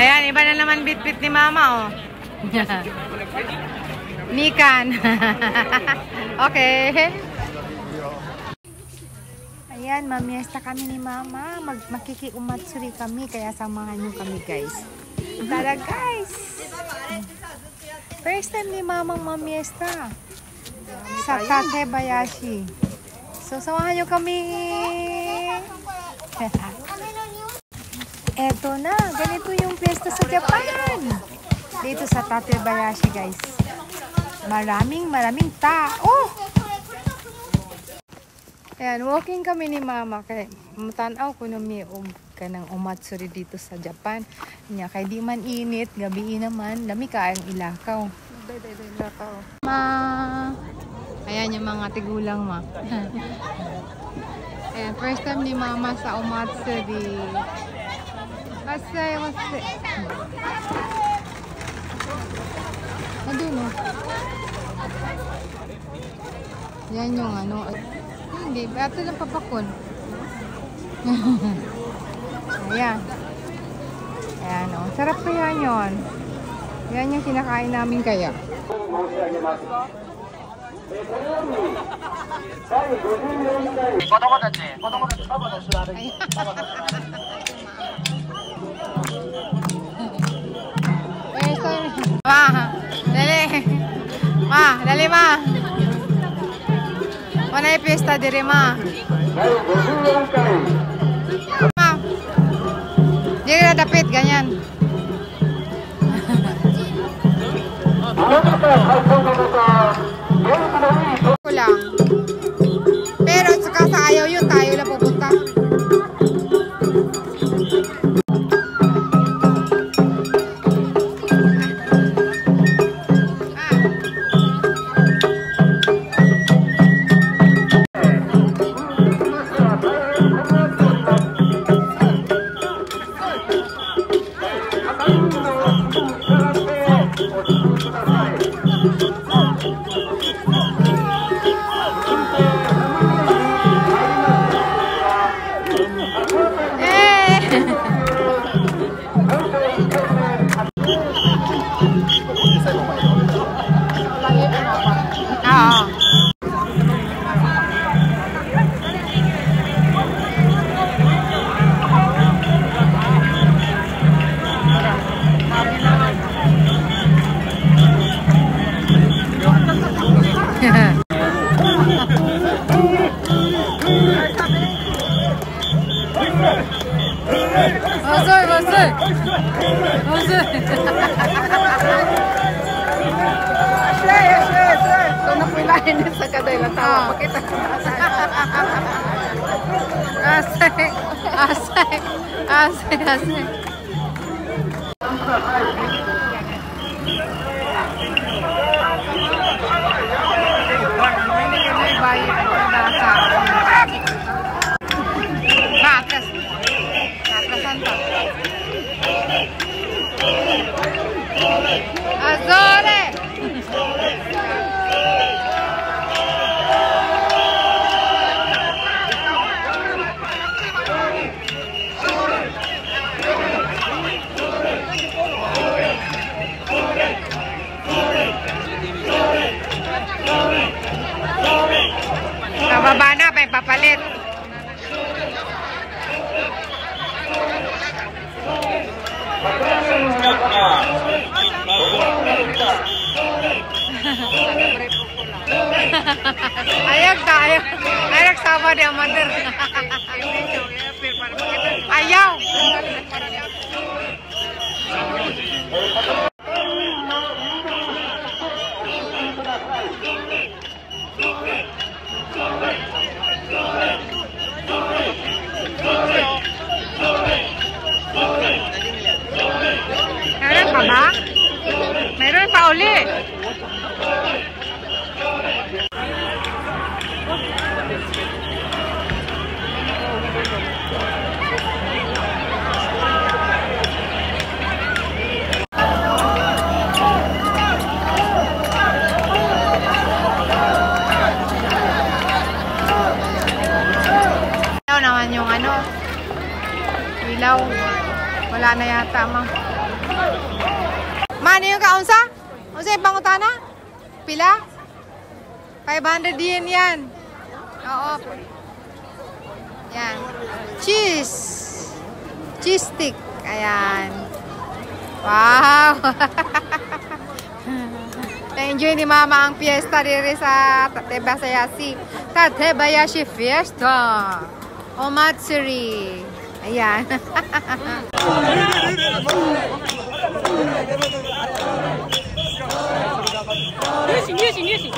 Ayan, iba na naman bit-bit ni Mama, oh. Mikan. Okay. Ayan, mamiesta kami ni Mama. Makiki-umatsuri kami, kaya samahan nyo kami, guys. Tara, guys. First time ni Mama mamiesta sa Tatebayashi. So, samahan nyo kami. Eto na, ganito yung piyesta sa Japan. Dito sa Tatebayashi, guys. Maraming tao. Ayan, walking kami ni Mama. Kaya matanaw ko na may kanang umatsuri dito sa Japan. Nya kay di man init, gabi naman, dami ka ang ilakaw. Ma. Ayan yung mga tigulang, Ma. Ayan, first time ni Mama sa umatsuri. Wasay. Adun, no? Yan yung ano. Hindi, ito lang papakon. Ayan. Ayan, o. Sarap kaya yun. Yan yung kinakain namin kaya. Dali ma. Mana yung piyesta diri ma? Ma. Diri na dapit, ganyan. Kulang. Pero saka sa ayaw yun, tayo lang pupunta. Ito na pilahin din sa kaday lang tawa. Pakita sa asay. May bayit na sa Santa. Azore! Kababa na, may papalit. Ayag sama dia mother. Ayaw. Meron pa ba? Meron pa uli. Ilaw naman yung ano. Ilaw. Wala na yata, ma. Mano yung kaunsa? Unsa yung pangutana? Pila? 500 yen yan. Oo. Yan. Cheese. Cheese stick. Ayan. Wow. Na-enjoy ni Mama ang fiesta diri sa Tatebayashi. Tatebayashi Fiesta. Omatsuri. Ayan. Music.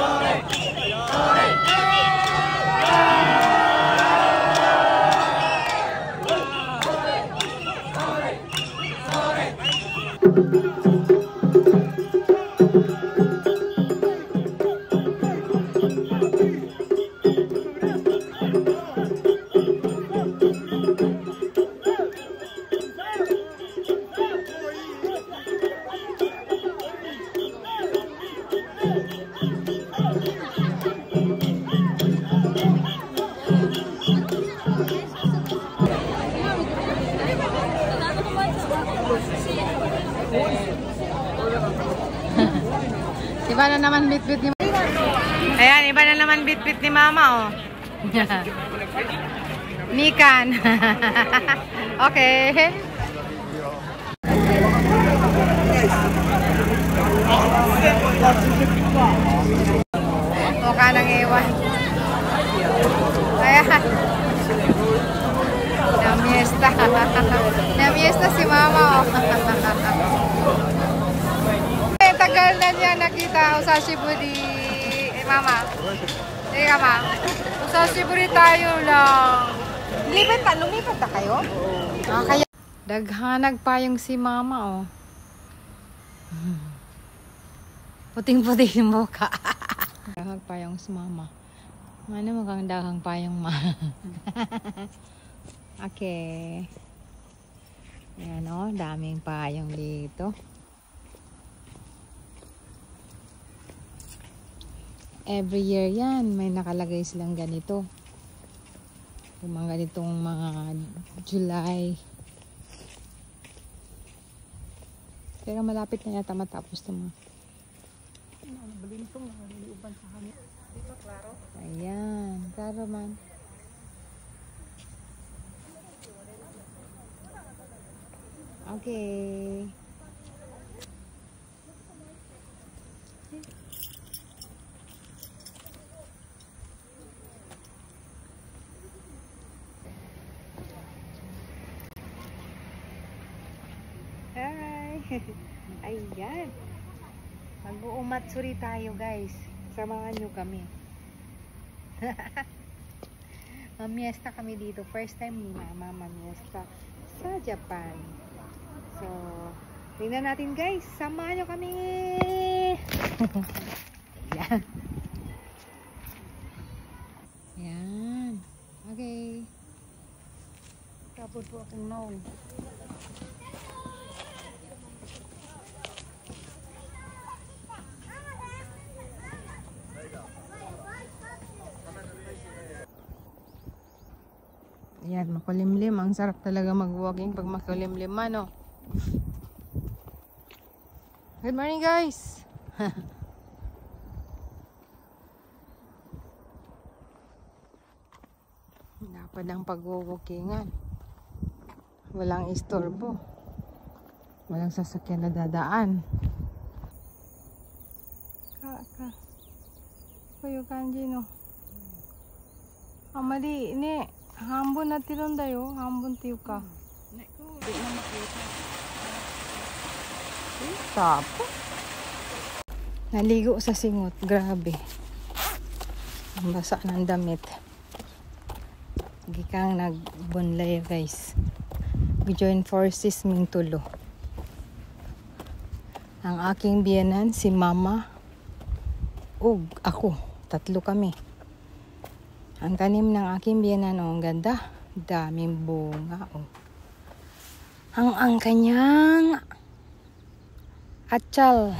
Iba na naman bit-bit ni Mama. Ayan, iba na naman bit-bit ni Mama, oh. Mikan. Okay. Mukha nang iwan. Ayan. Namiesta. Namiesta si Mama, oh. Tagal na niya nakita Usashiburi. Mama. Teka, Ma. Usashiburi tayo lang. Lumipat na kayo? Ah, kaya daghanag pa yung si Mama, oh. Puting-puting yung mukha. Daghang pa yung si Mama. Ano mukhang daghang pa yung Ma. Okay. Ayan, oh. Daming payong dito. Every year yan, may nakalagay silang ganito. Yung mga ganitong mga July. Pero malapit na yata matapos ito mga. Ayan, klaro man. Okay. Hi! Ayan. Mag-uumatsuri tayo, guys. Samahan nyo kami. Mamiesta kami dito. First time ni Mama mamiesta sa Japan. So, tingnan natin, guys. Samahan nyo kami! Ayan. Ayan. Okay. Tapos po akong noon. Ayan, makulimlim. Ang sarap talaga mag-walking pag makulimlim, ano? Good morning, guys! Dapat ang pag-walkingan. Walang istorbo. Walang sasakyan na dadaan. Kuyo kanji no. Amari, ne. Hambon na tiron dayo. Hambon tiyo ka. Tapo. Naligo sa singot. Grabe. Ang basa ng damit. Lagi kang nagbunlay, guys. Join forces ming tulo. Ang aking biyenan, si Mama. Ug ako. Tatlo kami. Ang tanim ng aking biyenan, oh, ang ganda. Daming bunga, oh. Ang kanyang atsal.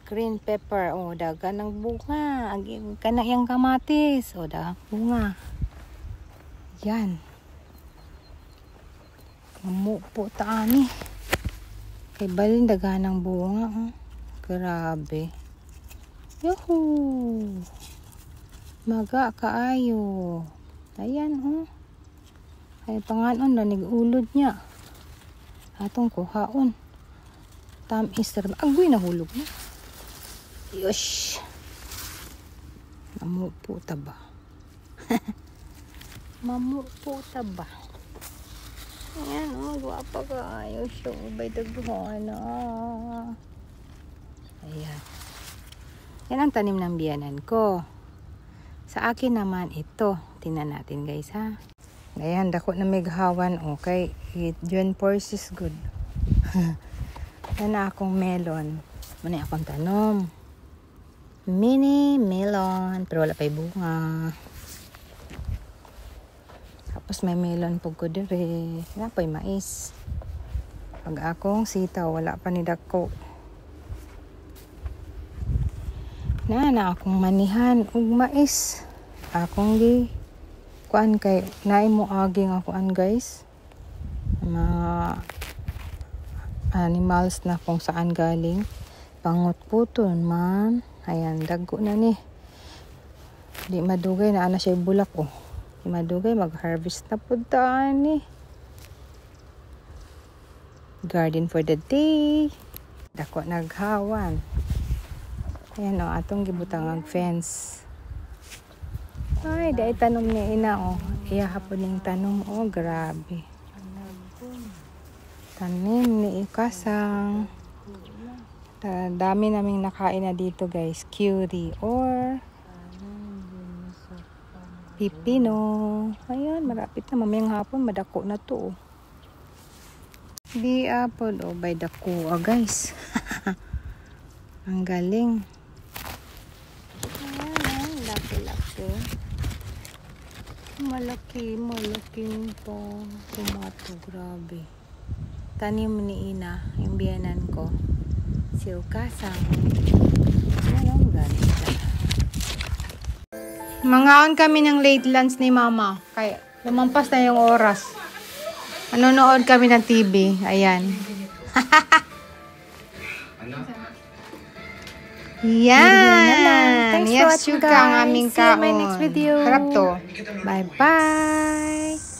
Green pepper, oh, dagan ng bunga. Kanang yang kamatis, oh, dagang bunga. Yan. Mamupo taani. Kay balin daganang bunga. Oh. Grabe. Yuhuu! Maga kaayo. Ayan, oh. Ay panganon na nag-ulod niya. Atong kuhaon. Tamis. Agoy, nahulog na. Yosh! Mamupo taba. Mamupo taba. Ayan, oh. Guwapa kaayo siya. Ubay daguhan na. Ayan. Yan ang tanim ng biyanan ko. Sa akin naman ito. Tingnan natin guys ha. Ayan, dako na may gahawan. Okay. John Force is good. Yan na akong melon. Muna akong tanom. Mini melon. Pero wala pa'y bunga. Tapos may melon po ko dire. Wala pa'y mais. Pag akong sitaw, wala pa ni dako. Na akong manihan ug mais. Akong di kuan kay naay mo aging akuan guys. Mga animals na kung saan galing. Pangot puton man. Ayan, dagko na ni. Di madugay na ana siya bulak oh. Di madugay mag-harvest na pud ta ni. Garden for the day. Dako naghawan. Ayan o, atong gibutang ang fence. Ay, dahil tanom ni ina o. Iya hapon yung tanom o, grabe. Tanim ni ikasang. Dami naming nakain na dito guys. Curry or pipino. Ayan, marapit na. Mamayang hapon, madako na to o. Di apple o, by dako guys. Ang galing. Malaking to tomato, grabe. Tanim ni ina yung biyanan ko, si Ukasang. Ayan, galing siya. Mangaon kami ng late lunch ni mama kaya lumampas na yung oras. Manonood kami ng TV. Ayan. Yan. Thanks for Yes, watching, suka ang guys. aming See you in my kaon. next video. Harap to. Bye-bye.